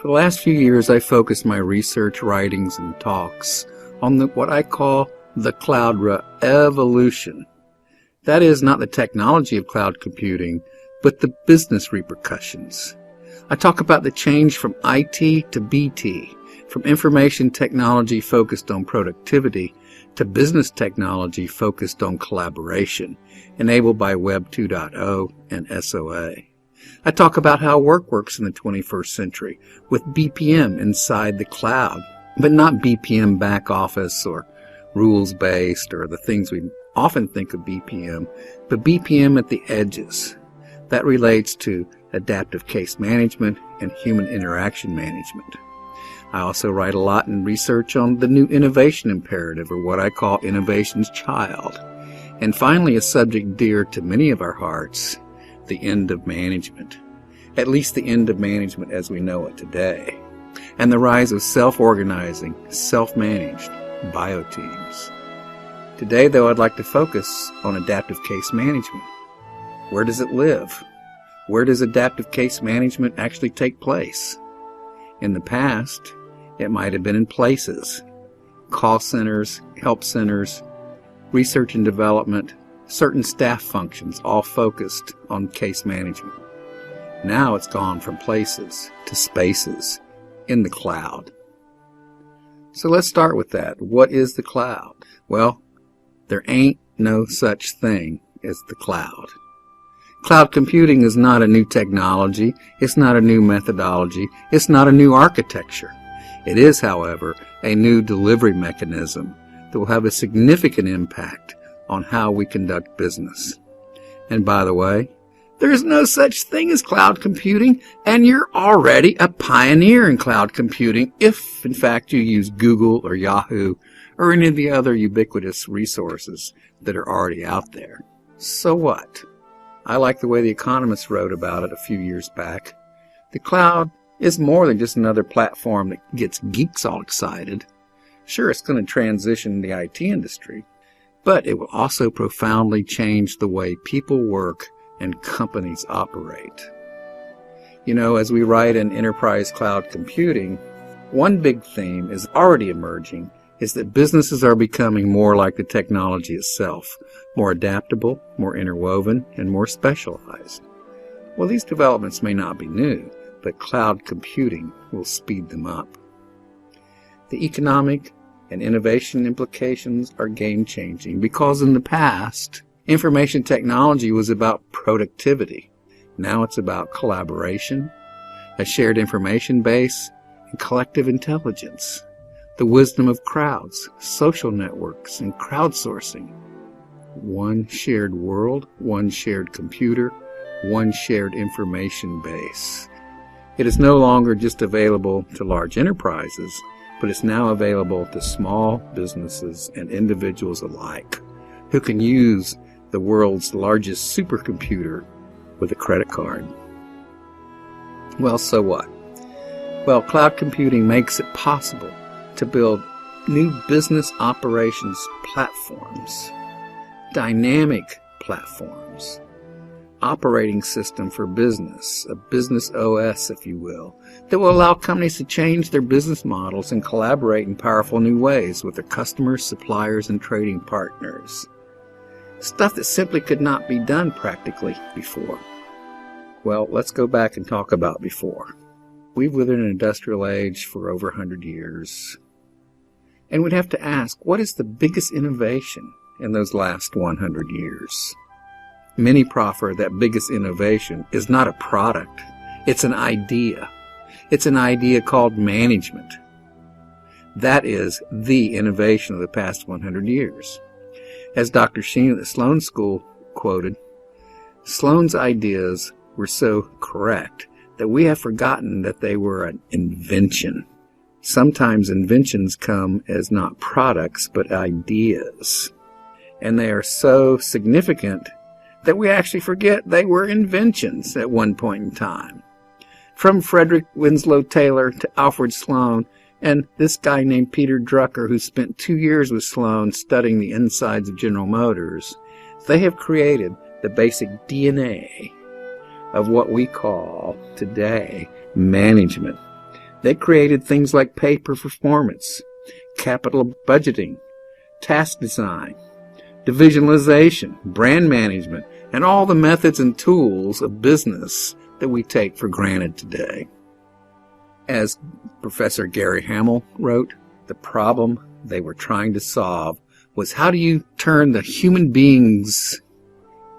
For the last few years, I focused my research, writings, and talks on what I call the cloud evolution. That is, not the technology of cloud computing, but the business repercussions. I talk about the change from IT to BT, from information technology focused on productivity to business technology focused on collaboration, enabled by Web 2.0 and SOA. I talk about how work works in the 21st century with BPM inside the cloud, but not BPM back office or rules-based or the things we often think of BPM, but BPM at the edges. That relates to adaptive case management and human interaction management. I also write a lot in research on the new innovation imperative, or what I call innovation's child. And finally, a subject dear to many of our hearts, the end of management. At least the end of management as we know it today. And the rise of self-organizing, self-managed bio-teams. Today, though, I'd like to focus on adaptive case management. Where does it live? Where does adaptive case management actually take place? In the past, it might have been in places, call centers, help centers, research and development, certain staff functions, all focused on case management. Now it's gone from places to spaces in the cloud. So let's start with that. What is the cloud? Well, there ain't no such thing as the cloud. Cloud computing is not a new technology. It's not a new methodology. It's not a new architecture. It is, however, a new delivery mechanism that will have a significant impact on how we conduct business. And by the way, there is no such thing as cloud computing, and you're already a pioneer in cloud computing if, in fact, you use Google or Yahoo or any of the other ubiquitous resources that are already out there. So what? I like the way The Economist wrote about it a few years back. The cloud is more than just another platform that gets geeks all excited. Sure, it's going to transition the IT industry, but it will also profoundly change the way people work and companies operate. You know, as we write in Enterprise Cloud Computing, one big theme is already emerging is that businesses are becoming more like the technology itself, more adaptable, more interwoven, and more specialized. Well, these developments may not be new, but cloud computing will speed them up. The economic and innovation implications are game-changing because in the past, information technology was about productivity. Now it's about collaboration, a shared information base, and collective intelligence. The wisdom of crowds, social networks, and crowdsourcing. One shared world, one shared computer, one shared information base. It is no longer just available to large enterprises, but it's now available to small businesses and individuals alike who can use the world's largest supercomputer with a credit card. Well, so what? Well, cloud computing makes it possible to build new business operations platforms, dynamic platforms, operating system for business, a business OS, if you will, that will allow companies to change their business models and collaborate in powerful new ways with their customers, suppliers, and trading partners. Stuff that simply could not be done practically before. Well, let's go back and talk about before. We've lived in an industrial age for over 100 years. And we'd have to ask, what is the biggest innovation in those last 100 years? Many proffer that biggest innovation is not a product. It's an idea. It's an idea called management. That is the innovation of the past 100 years. As Dr. Sheen at the Sloan School quoted, Sloan's ideas were so correct that we have forgotten that they were an invention. Sometimes inventions come as not products, but ideas. And they are so significant that we actually forget they were inventions at one point in time. From Frederick Winslow Taylor to Alfred Sloan, and this guy named Peter Drucker, who spent 2 years with Sloan studying the insides of General Motors, they have created the basic DNA of what we call today management. They created things like pay per performance, capital budgeting, task design, divisionalization, brand management, and all the methods and tools of business that we take for granted today. As Professor Gary Hamel wrote, the problem they were trying to solve was how do you turn the human beings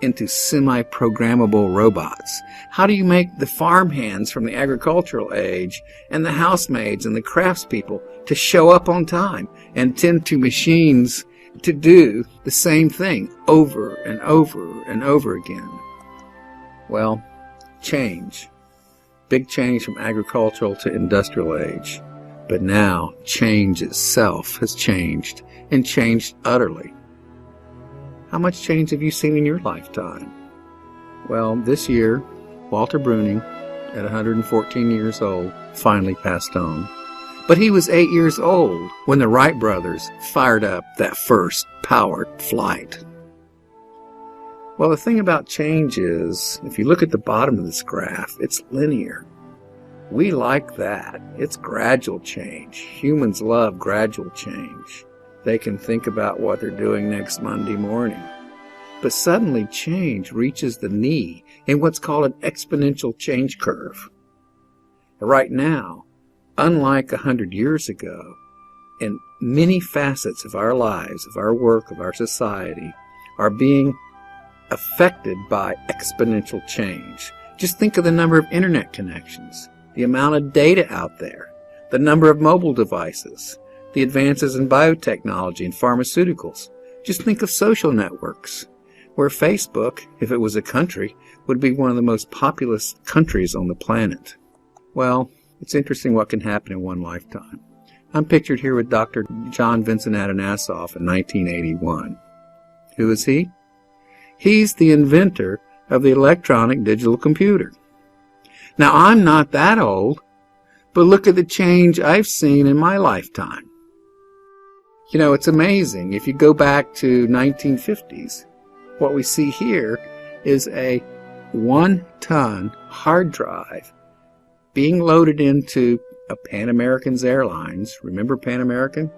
into semi-programmable robots? How do you make the farmhands from the agricultural age and the housemaids and the craftspeople to show up on time and tend to machines to do the same thing over and over and over again? Well, change. Big change from agricultural to industrial age. But now change itself has changed, and changed utterly. How much change have you seen in your lifetime? Well, this year, Walter Bruning, at 114 years old, finally passed on. But he was 8 years old when the Wright brothers fired up that first powered flight. Well, the thing about change is, if you look at the bottom of this graph, it's linear. We like that. It's gradual change. Humans love gradual change. They can think about what they're doing next Monday morning. But suddenly change reaches the knee in what's called an exponential change curve. Right now, unlike 100 years ago, in many facets of our lives, of our work, of our society, are being affected by exponential change. Just think of the number of internet connections, the amount of data out there, the number of mobile devices, the advances in biotechnology and pharmaceuticals. Just think of social networks, where Facebook, if it was a country, would be one of the most populous countries on the planet. Well, it's interesting what can happen in one lifetime. I'm pictured here with Dr. John Vincent Atanasoff in 1981. Who is he? He's the inventor of the electronic digital computer. Now, I'm not that old, but look at the change I've seen in my lifetime. You know, it's amazing. If you go back to 1950s, what we see here is a 1-ton hard drive being loaded into a Pan American's Airlines. Remember Pan American?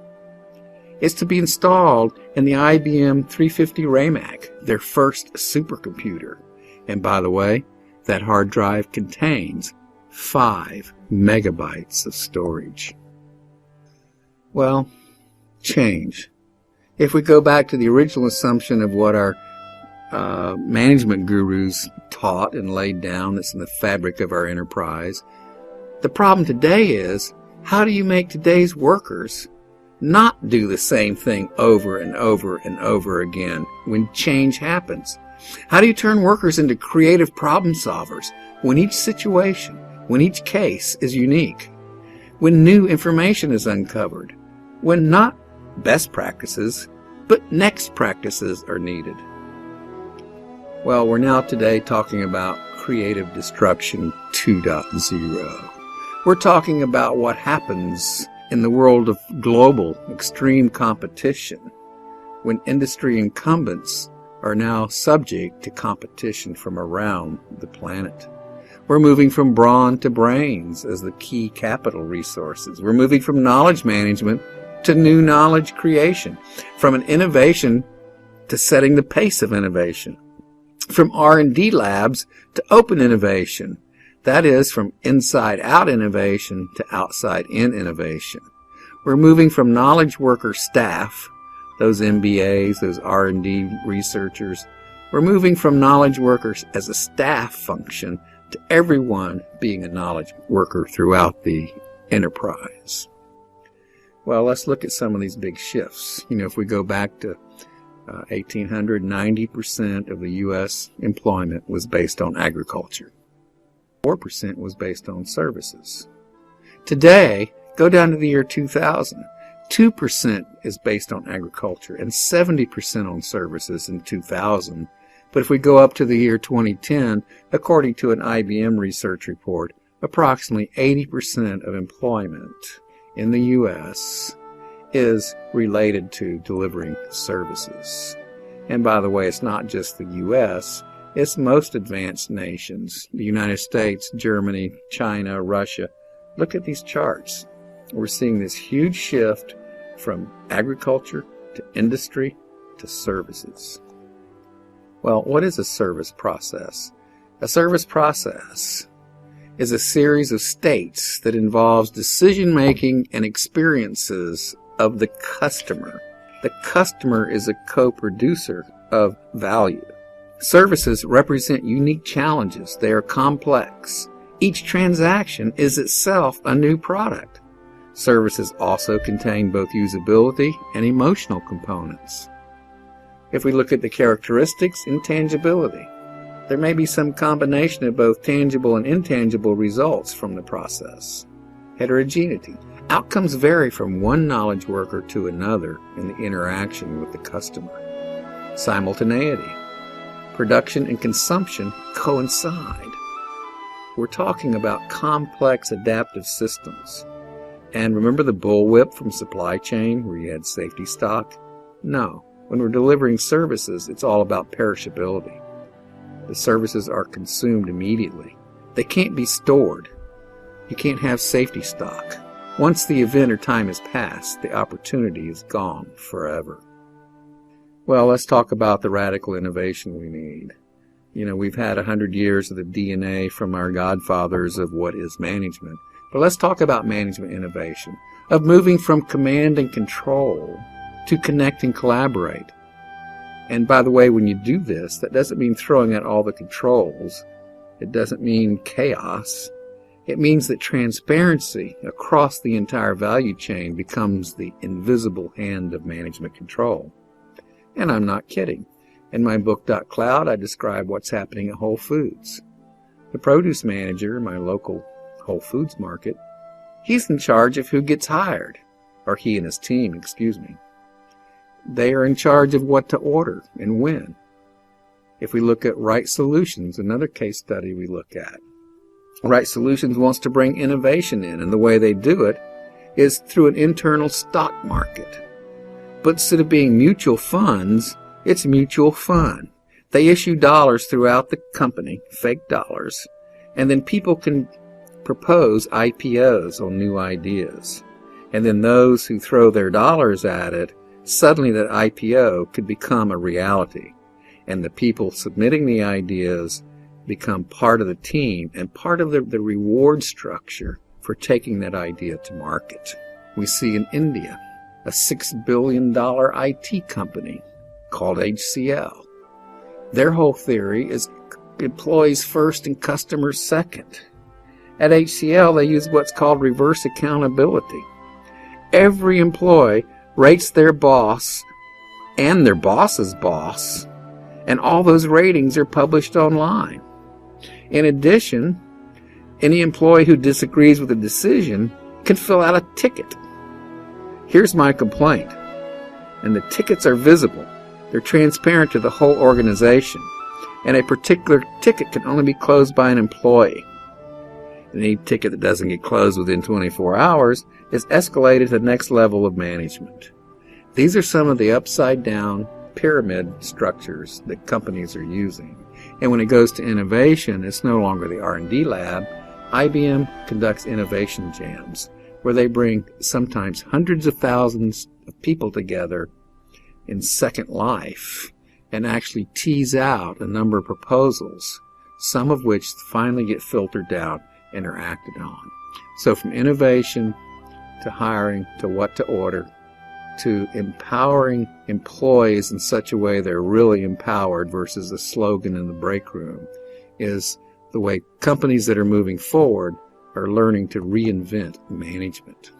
It's to be installed in the IBM 350 Ramac, their first supercomputer. And by the way, that hard drive contains 5 megabytes of storage. Well, change. If we go back to the original assumption of what our management gurus taught and laid down, that's in the fabric of our enterprise, the problem today is, how do you make today's workers not do the same thing over and over and over again when change happens? How do you turn workers into creative problem solvers when each situation, when each case is unique, when new information is uncovered, when not best practices, but next practices are needed? Well, we're now today talking about creative destruction 2.0. We're talking about what happens in the world of global extreme competition when industry incumbents are now subject to competition from around the planet. We're moving from brawn to brains as the key capital resources. We're moving from knowledge management to new knowledge creation, from an innovation to setting the pace of innovation, from R&D labs to open innovation. That is, from inside-out innovation to outside-in innovation. We're moving from knowledge worker staff, those MBAs, those R&D researchers. We're moving from knowledge workers as a staff function to everyone being a knowledge worker throughout the enterprise. Well, let's look at some of these big shifts. You know, if we go back to 1800, 90% of the U.S. employment was based on agriculture. 4% was based on services. Today, go down to the year 2000. 2% is based on agriculture and 70% on services in 2000. But if we go up to the year 2010, according to an IBM research report, approximately 80% of employment in the U.S. is related to delivering services. And by the way, it's not just the U.S., it's most advanced nations, the United States, Germany, China, Russia, Look at these charts. We're seeing this huge shift from agriculture to industry to services. Well, what is a service process? A service process is a series of states that involves decision-making and experiences of the customer. The customer is a co-producer of value. Services represent unique challenges. They are complex. Each transaction is itself a new product. Services also contain both usability and emotional components. If we look at the characteristics, intangibility. There may be some combination of both tangible and intangible results from the process. Heterogeneity. Outcomes vary from one knowledge worker to another in the interaction with the customer. Simultaneity. Production and consumption coincide. We're talking about complex adaptive systems. And remember the bullwhip from supply chain where you had safety stock? No. When we're delivering services, it's all about perishability. The services are consumed immediately. They can't be stored. You can't have safety stock. Once the event or time has passed, the opportunity is gone forever. Well, let's talk about the radical innovation we need. We've had 100 years of the DNA from our godfathers of what is management. But let's talk about management innovation, of moving from command and control to connect and collaborate. And by the way, when you do this, that doesn't mean throwing out all the controls. It doesn't mean chaos. It means that transparency across the entire value chain becomes the invisible hand of management control. And I'm not kidding. In my book, Cloud, I describe what's happening at Whole Foods. The produce manager in my local Whole Foods market, he's in charge of who gets hired. Or he and his team, excuse me. They are in charge of what to order and when. If we look at Right Solutions, another case study we look at, Right Solutions wants to bring innovation in, and the way they do it is through an internal stock market. But instead of being mutual funds, it's mutual fun. They issue dollars throughout the company, fake dollars, and then people can propose IPOs on new ideas. And then those who throw their dollars at it, suddenly that IPO could become a reality. And the people submitting the ideas become part of the team and part of the reward structure for taking that idea to market. We see in India a $6 billion IT company called HCL. Their whole theory is employees first and customers second. At HCL, they use what's called reverse accountability. Every employee rates their boss and their boss's boss, and all those ratings are published online. In addition, any employee who disagrees with a decision can fill out a ticket. Here's my complaint. And the tickets are visible. They're transparent to the whole organization. And a particular ticket can only be closed by an employee. Any ticket that doesn't get closed within 24 hours is escalated to the next level of management. These are some of the upside-down pyramid structures that companies are using. And when it goes to innovation, it's no longer the R&D lab. IBM conducts innovation jams, where they bring sometimes hundreds of thousands of people together in Second Life and actually tease out a number of proposals, some of which finally get filtered down and are acted on. So from innovation to hiring to what to order to empowering employees in such a way they're really empowered versus a slogan in the break room is the way companies that are moving forward are learning to reinvent management.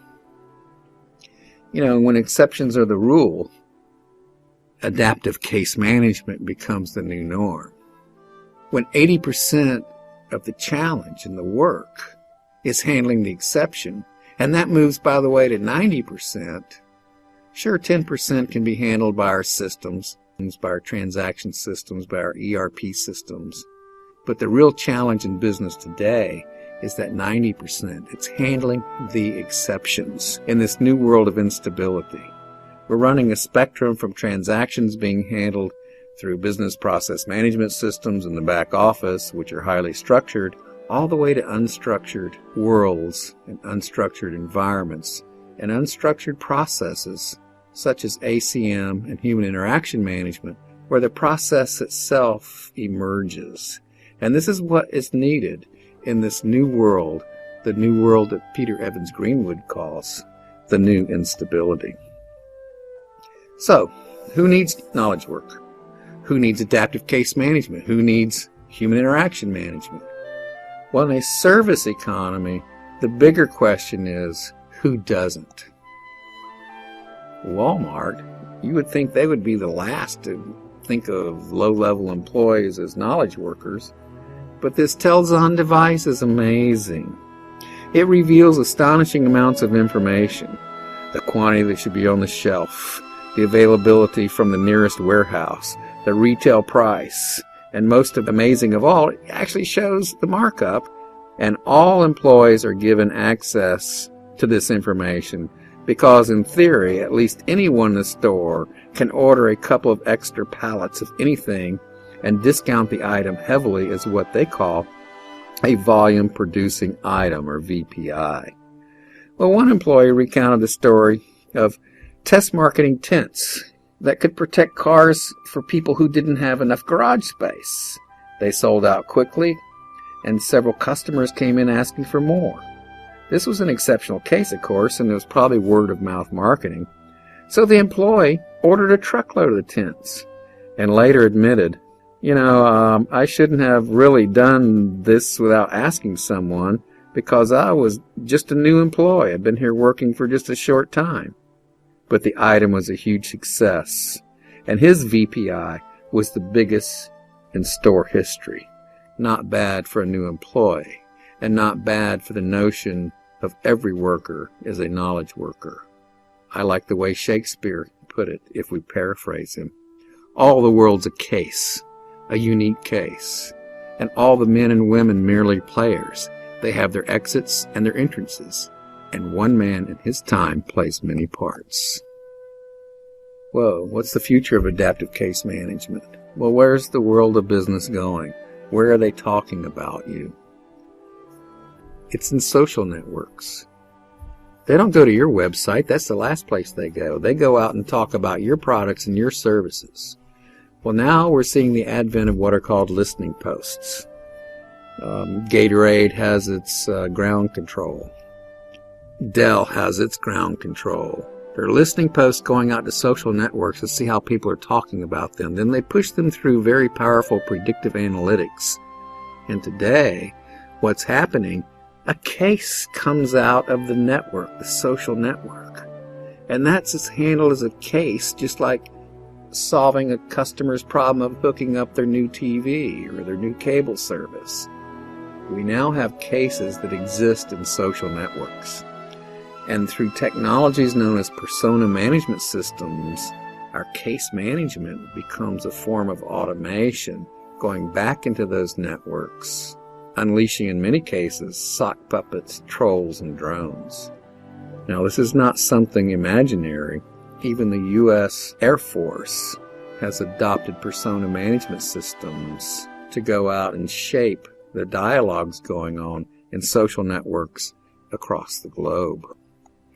When exceptions are the rule, adaptive case management becomes the new norm. When 80% of the challenge in the work is handling the exception, and that moves, by the way, to 90%, sure, 10% can be handled by our systems, by our transaction systems, by our ERP systems. But the real challenge in business today is that 90%. It's handling the exceptions in this new world of instability. We're running a spectrum from transactions being handled through business process management systems in the back office, which are highly structured, all the way to unstructured worlds and unstructured environments and unstructured processes such as ACM and human interaction management, where the process itself emerges. And this is what is needed in this new world, the new world that Peter Evans Greenwood calls the new instability. So, who needs knowledge work? Who needs adaptive case management? Who needs human interaction management? Well, in a service economy, the bigger question is, who doesn't? Walmart, you would think they would be the last to think of low-level employees as knowledge workers, but this Tells-On device is amazing. It reveals astonishing amounts of information, the quantity that should be on the shelf, the availability from the nearest warehouse, the retail price, and most amazing of all, it actually shows the markup, and all employees are given access to this information because in theory, at least anyone in the store can order a couple of extra pallets of anything and discount the item heavily as what they call a volume producing item, or VPI. Well, one employee recounted the story of test marketing tents that could protect cars for people who didn't have enough garage space. They sold out quickly, and several customers came in asking for more. This was an exceptional case, of course, and it was probably word-of-mouth marketing. So the employee ordered a truckload of the tents and later admitted, I shouldn't have really done this without asking someone because I was just a new employee. I'd been here working for just a short time. But the item was a huge success, and his VPI was the biggest in store history. Not bad for a new employee, and not bad for the notion of every worker is a knowledge worker. I like the way Shakespeare put it, if we paraphrase him. All the world's a case, a unique case, and all the men and women merely players. They have their exits and their entrances, and one man in his time plays many parts. Whoa, what's the future of adaptive case management? Well, where's the world of business going? Where are they talking about you? It's in social networks. They don't go to your website. That's the last place they go. They go out and talk about your products and your services. Well, now we're seeing the advent of what are called listening posts. Gatorade has its ground control. Dell has its ground control. There are listening posts going out to social networks to see how people are talking about them. Then they push them through very powerful predictive analytics. And today, what's happening, a case comes out of the network, the social network. And that's handled as a case, just like solving a customer's problem of hooking up their new TV or their new cable service. We now have cases that exist in social networks. And through technologies known as persona management systems, our case management becomes a form of automation, going back into those networks, unleashing in many cases sock puppets, trolls, and drones. Now, this is not something imaginary. Even the U.S. Air Force has adopted persona management systems to go out and shape the dialogues going on in social networks across the globe.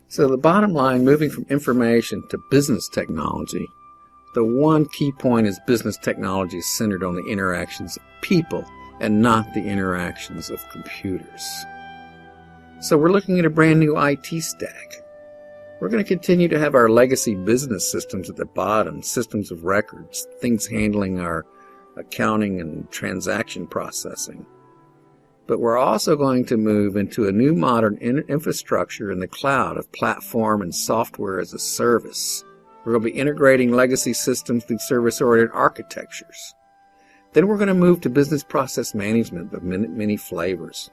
So the bottom line, moving from information to business technology, the one key point is business technology is centered on the interactions of people and not the interactions of computers. So we're looking at a brand new IT stack. We're going to continue to have our legacy business systems at the bottom, systems of records, things handling our accounting and transaction processing. But we're also going to move into a new modern infrastructure in the cloud of platform and software as a service. We're going to be integrating legacy systems through service-oriented architectures. Then we're going to move to business process management of many flavors.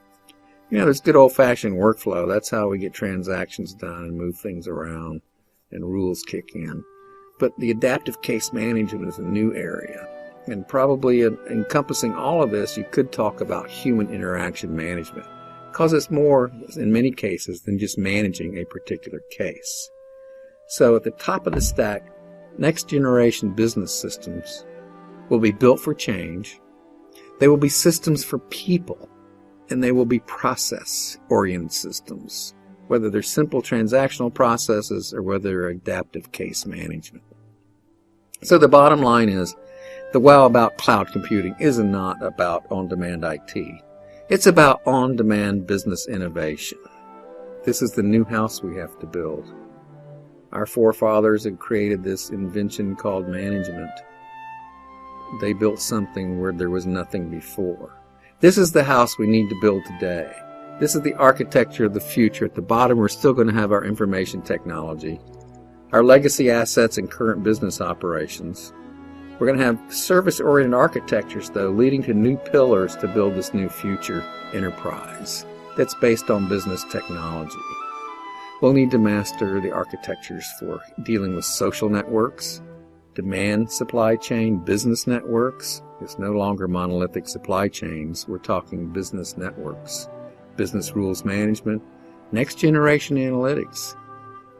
There's good old-fashioned workflow. That's how we get transactions done and move things around and rules kick in. But the adaptive case management is a new area. And probably encompassing all of this, you could talk about human interaction management, because it's more, in many cases, than just managing a particular case. So at the top of the stack, next generation business systems will be built for change. They will be systems for people and they will be process-oriented systems, whether they're simple transactional processes or whether they're adaptive case management. So the bottom line is, the wow about cloud computing is not about on-demand IT. It's about on-demand business innovation. This is the new house we have to build. Our forefathers had created this invention called management. They built something where there was nothing before. This is the house we need to build today. This is the architecture of the future. At the bottom, we're still going to have our information technology, our legacy assets and current business operations. We're going to have service-oriented architectures, though, leading to new pillars to build this new future enterprise that's based on business technology. We'll need to master the architectures for dealing with social networks, demand supply chain, business networks. It's no longer monolithic supply chains. We're talking business networks, business rules management, next generation analytics,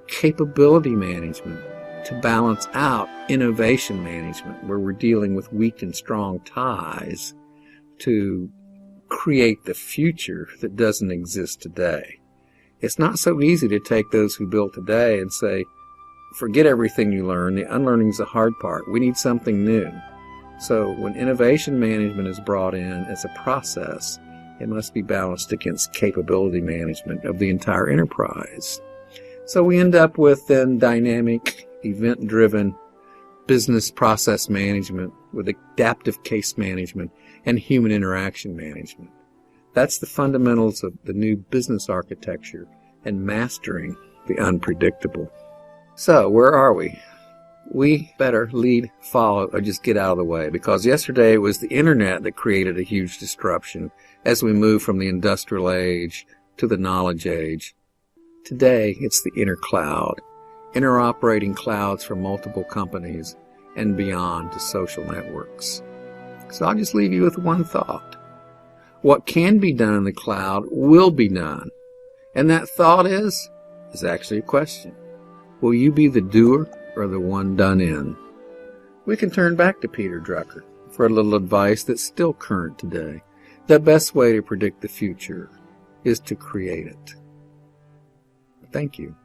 capability management to balance out innovation management, where we're dealing with weak and strong ties to create the future that doesn't exist today. It's not so easy to take those who built today and say, forget everything you learned. The unlearning is the hard part. We need something new. So when innovation management is brought in as a process, it must be balanced against capability management of the entire enterprise. So we end up with then dynamic, event-driven business process management with adaptive case management and human interaction management. That's the fundamentals of the new business architecture and mastering the unpredictable. So where are we? We better lead, follow, or just get out of the way, because yesterday it was the internet that created a huge disruption as we move from the industrial age to the knowledge age. Today it's the inner cloud, interoperating clouds from multiple companies and beyond to social networks. So I'll just leave you with one thought. What can be done in the cloud will be done. And that thought is actually a question. Will you be the doer or the one done in? We can turn back to Peter Drucker for a little advice that's still current today. The best way to predict the future is to create it. Thank you.